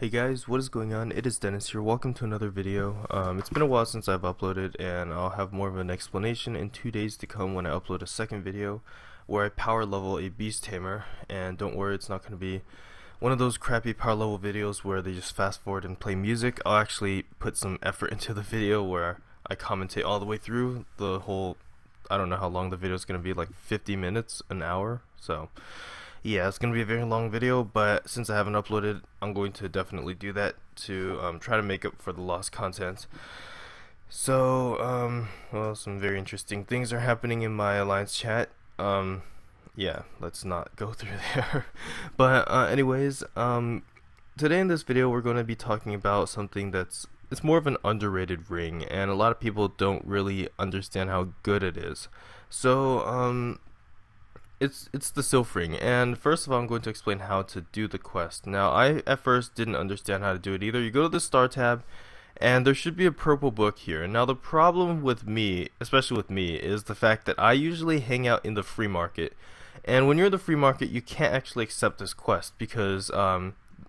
Hey guys, what is going on? It is Dennis here. Welcome to another video. It's been a while since I've uploaded, and I'll have more of an explanation in 2 days to come when I upload a second video where I power level a beast tamer. And don't worry, it's not going to be one of those crappy power level videos where they just fast forward and play music. I'll actually put some effort into the video where I commentate all the way through the whole, I don't know how long the video is going to be, like 50 minutes, an hour. So yeah, it's going to be a very long video, but since I haven't uploaded, I'm going to definitely do that to try to make up for the lost content. So, well, some very interesting things are happening in my Alliance chat. Yeah, let's not go through there. But anyways, today in this video we're going to be talking about something it's more of an underrated ring, and a lot of people don't really understand how good it is. So, It's the Sylph Ring, and first of all I'm going to explain how to do the quest. Now, I at first didn't understand how to do it either. You go to the star tab, and there should be a purple book here. Now the problem with me, especially with me, is the fact that I usually hang out in the free market, and when you're in the free market you can't actually accept this quest because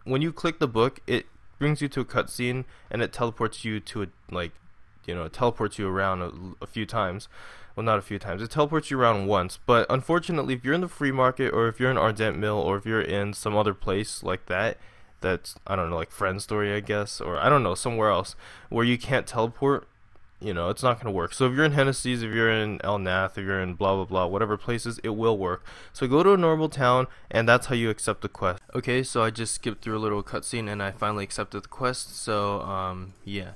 when you click the book it brings you to a cutscene and it teleports you to it teleports you around a few times. Well, not a few times. It teleports you around once, but unfortunately, if you're in the free market, or if you're in Ardent Mill, or if you're in some other place like that's, I don't know, like Friend Story, I guess, or I don't know, somewhere else, where you can't teleport, it's not going to work. So if you're in Hennessy's, if you're in El Nath, if you're in blah blah blah, whatever places, it will work. So go to a normal town, and that's how you accept the quest. Okay, so I just skipped through a little cutscene, and I finally accepted the quest, so, yeah.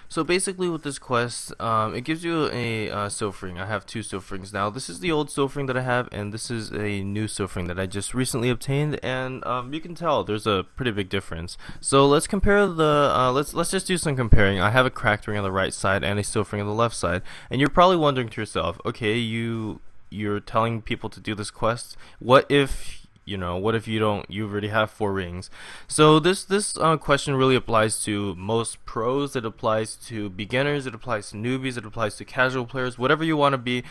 So basically with this quest, it gives you a Sylph Ring. I have two Sylph Rings now. This is the old Sylph Ring that I have, and this is a new Sylph Ring that I just recently obtained, and you can tell there's a pretty big difference. So let's compare the, let's just do some comparing. I have a cracked ring on the right side and a Sylph Ring on the left side, and you're probably wondering to yourself, okay, you're telling people to do this quest. What if you already have 4 rings? So this question really applies to most pros. It applies to beginners, it applies to newbies, it applies to casual players, whatever you want to be.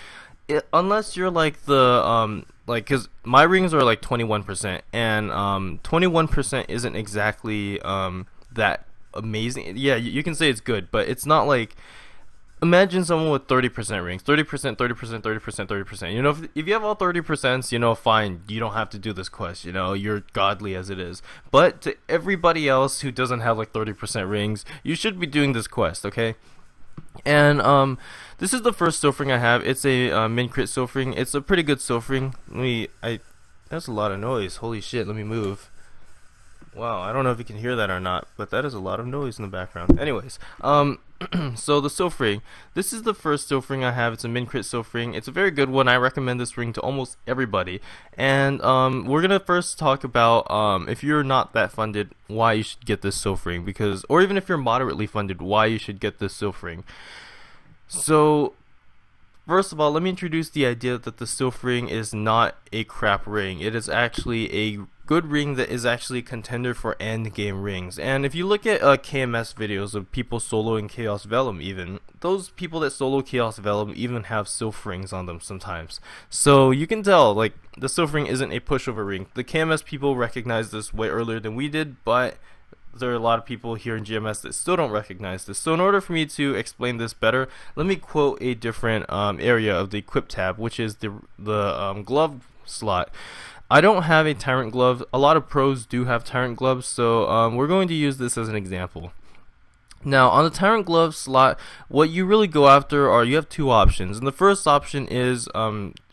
Unless you're like the because my rings are like 21%, and 21% isn't exactly that amazing. Yeah, you can say it's good, but it's not like, imagine someone with 30% rings, 30%, 30%, 30%, 30%. If you have all 30%, fine, you don't have to do this quest, you're godly as it is. But to everybody else who doesn't have like 30% rings, you should be doing this quest, okay? And this is the first Sylph Ring I have. It's a min crit Sylph Ring. It's a pretty good Sylph Ring. That's a lot of noise. Holy shit, let me move. Wow, I don't know if you can hear that or not, but that is a lot of noise in the background. Anyways, so the Sylph Ring. This is the first Sylph Ring I have. It's a min crit Sylph Ring. It's a very good one. I recommend this ring to almost everybody. And we're gonna first talk about if you're not that funded, why you should get this Sylph Ring, or even if you're moderately funded, why you should get this Sylph Ring. So first of all, let me introduce the idea that the Sylph Ring is not a crap ring. It is actually a good ring that is actually a contender for end game rings. And if you look at KMS videos of people soloing Chaos Vellum, even those people that solo Chaos Vellum even have Sylph Rings on them sometimes. So you can tell, like, the Sylph Ring isn't a pushover ring. The KMS people recognize this way earlier than we did, but there are a lot of people here in GMS that still don't recognize this. So in order for me to explain this better, let me quote a different area of the equip tab, which is the glove slot. I don't have a Tyrant glove. A lot of pros do have Tyrant gloves, so we're going to use this as an example. Now, on the Tyrant glove slot, what you really go after you have 2 options. And the first option is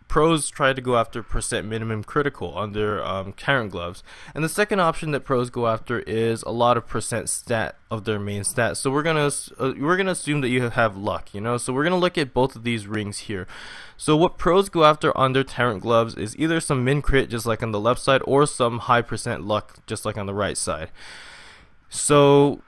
pros try to go after % minimum critical under Tyrant gloves, and the second option that pros go after is a lot of % stat of their main stat. So we're gonna assume that you have luck, so we're gonna look at both of these rings here. So what pros go after under Tyrant gloves is either some min crit, just like on the left side, or some high % luck, just like on the right side. So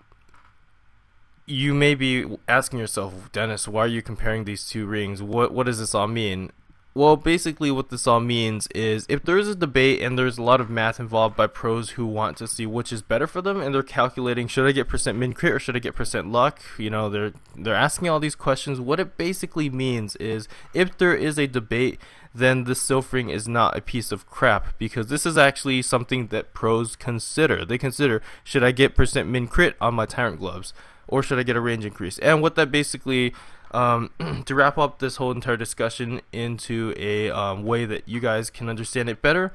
you may be asking yourself, Dennis, why are you comparing these 2 rings? What does this all mean? Well, basically what this all means is, if there is a debate and there's a lot of math involved by pros who want to see which is better for them, and they're calculating, should I get % min crit or should I get % luck? They're asking all these questions. What it basically means is, if there is a debate then the Sylph Ring is not a piece of crap, because this is actually something that pros consider. They consider, should I get % min crit on my Tyrant gloves, or should I get a range increase? And what that basically, to wrap up this whole entire discussion into a way that you guys can understand it better,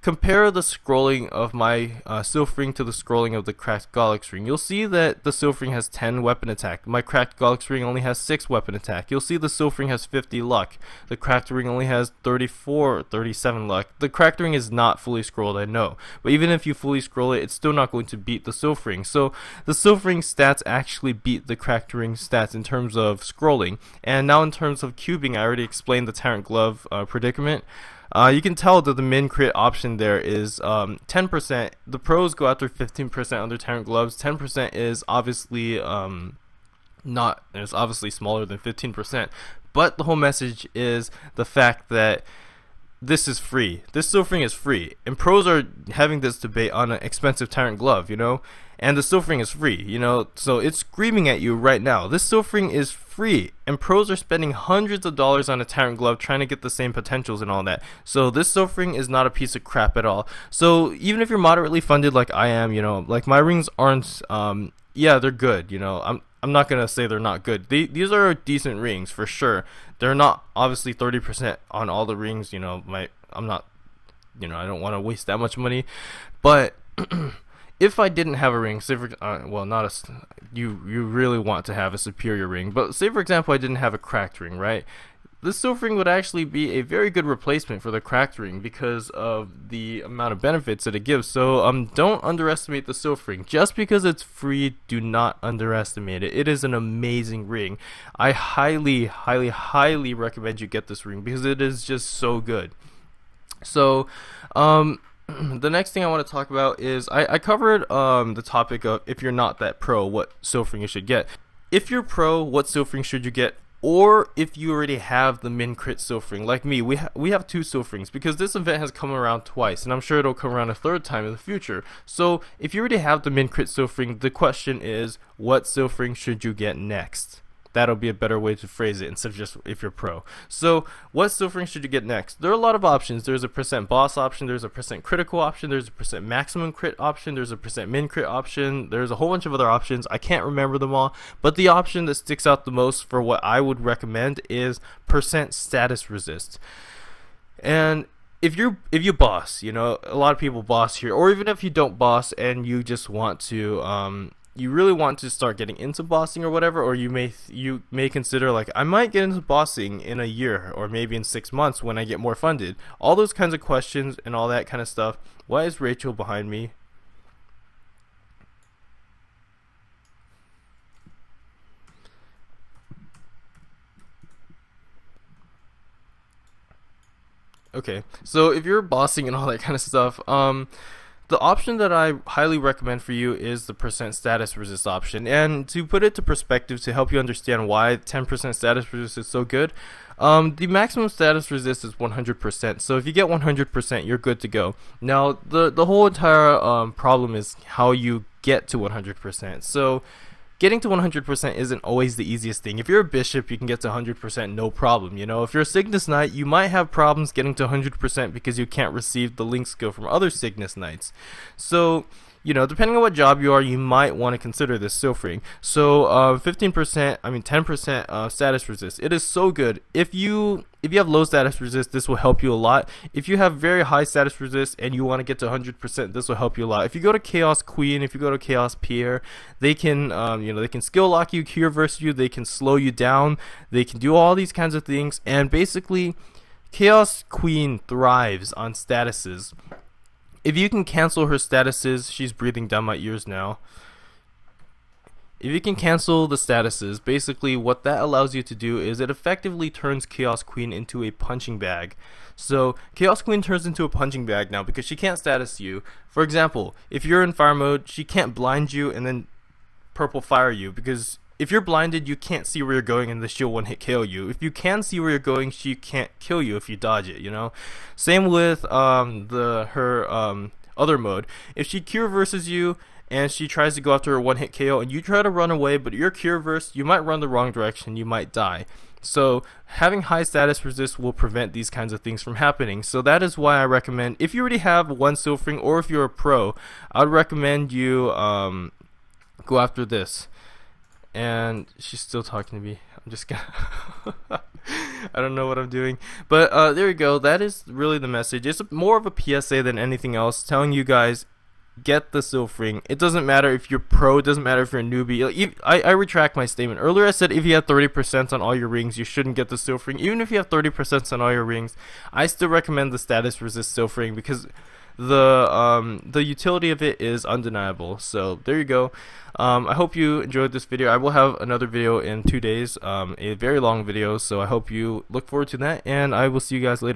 compare the scrolling of my Sylph Ring to the scrolling of the Cracked Gollix Ring. You'll see that the Sylph Ring has 10 weapon attack. My Cracked Gollix Ring only has 6 weapon attack. You'll see the Sylph Ring has 50 luck. The Cracked Ring only has 37 luck. The Cracked Ring is not fully scrolled, I know. But even if you fully scroll it, it's still not going to beat the Sylph Ring. So the Sylph Ring stats actually beat the Cracked Ring stats in terms of scrolling. And now in terms of cubing, I already explained the Tyrant Glove predicament. You can tell that the min crit option there is 10%. The pros go after 15% on their Tyrant gloves. 10% is obviously not. It's obviously smaller than 15%. But the whole message is the fact that this is free. This Sylph Ring is free, and pros are having this debate on an expensive Tyrant glove, you know. And the Sylph Ring is free, you know, so it's screaming at you right now. This Sylph Ring is free, and pros are spending hundreds of dollars on a Tyrant glove trying to get the same potentials and all that. So this Sylph Ring is not a piece of crap at all. So even if you're moderately funded like I am, you know, like my rings aren't, yeah, they're good, you know. I'm not gonna say they're not good. These are decent rings for sure. They're not obviously 30% on all the rings, you know. I'm not, you know, I don't want to waste that much money, but if I didn't have a ring, say for well, not a, you really want to have a superior ring, but say for example I didn't have a Cracked Ring, right? This Sylph Ring would actually be a very good replacement for the Cracked Ring because of the amount of benefits that it gives. So don't underestimate the Sylph Ring. Just because it's free, do not underestimate it. It is an amazing ring. I highly recommend you get this ring because it is just so good. So the next thing I want to talk about is I covered the topic of if you're not that pro, what Sylph Ring you should get. If you're pro, what Sylph Ring should you get? Or if you already have the min crit Sylph Ring, like me, we have 2 Sylph Rings because this event has come around twice, and I'm sure it'll come around a 3rd time in the future. So if you already have the min crit Sylph Ring, the question is, what Sylph Ring should you get next? That'll be a better way to phrase it instead of just if you're pro. So what Sylph Ring should you get next? There are a lot of options. There's a % boss option, there's a % critical option, there's a % maximum crit option, there's a % min crit option, there's a whole bunch of other options. I can't remember them all, but the option that sticks out the most for what I would recommend is % status resist. And if you boss, you know, a lot of people boss here, or even if you don't boss and you just want to you really want to start getting into bossing or whatever, or you may consider like, I might get into bossing in a year or maybe in 6 months when I get more funded. All those kinds of questions and all that kind of stuff. Why is Rachel behind me? Okay, so if you're bossing and all that kind of stuff, the option that I highly recommend for you is the % status resist option. And to put it to perspective, to help you understand why 10% status resist is so good, the maximum status resist is 100%. So if you get 100%, you're good to go. Now, the whole entire problem is how you get to 100%. So getting to 100% isn't always the easiest thing. If you're a bishop, you can get to 100% no problem. You know, if you're a Cygnus Knight, you might have problems getting to 100% because you can't receive the link skill from other Cygnus Knights. So, you know, depending on what job you are, you might want to consider this Sylph Ring. So 10% status resist. It is so good. If you have low status resist, this will help you a lot. If you have very high status resist and you want to get to 100%, this will help you a lot. If you go to Chaos Queen, if you go to Chaos Pierre, they can you know, they can skill lock you, cure versus you, they can slow you down, they can do all these kinds of things, and basically Chaos Queen thrives on statuses. If you can cancel her statuses, she's breathing down my ears now. If you can cancel the statuses, basically what that allows you to do is it effectively turns Chaos Queen into a punching bag. So Chaos Queen turns into a punching bag now because she can't status you. For example, if you're in fire mode, she can't blind you and then purple fire you, because if you're blinded, you can't see where you're going and she'll one hit KO you. If you can see where you're going, she can't kill you if you dodge it, you know? Same with her other mode. If she cure versus you and she tries to go after her one hit KO and you try to run away, but you're cure verse, you might run the wrong direction, you might die. So having high status resist will prevent these kinds of things from happening. So that is why I recommend, if you already have one Sylph Ring or if you're a pro, I would recommend you go after this. And she's still talking to me. I'm just gonna I don't know what I'm doing, but there you go. That is really the message. It's more of a PSA than anything else, telling you guys, get the Sylph Ring. It doesn't matter if you're pro, it doesn't matter if you're a newbie. I retract my statement. Earlier I said if you have 30% on all your rings, you shouldn't get the Sylph Ring. Even if you have 30% on all your rings, I still recommend the status resist Sylph Ring because the utility of it is undeniable. So there you go. I hope you enjoyed this video. I will have another video in 2 days, a very long video, so I hope you look forward to that, and I will see you guys later.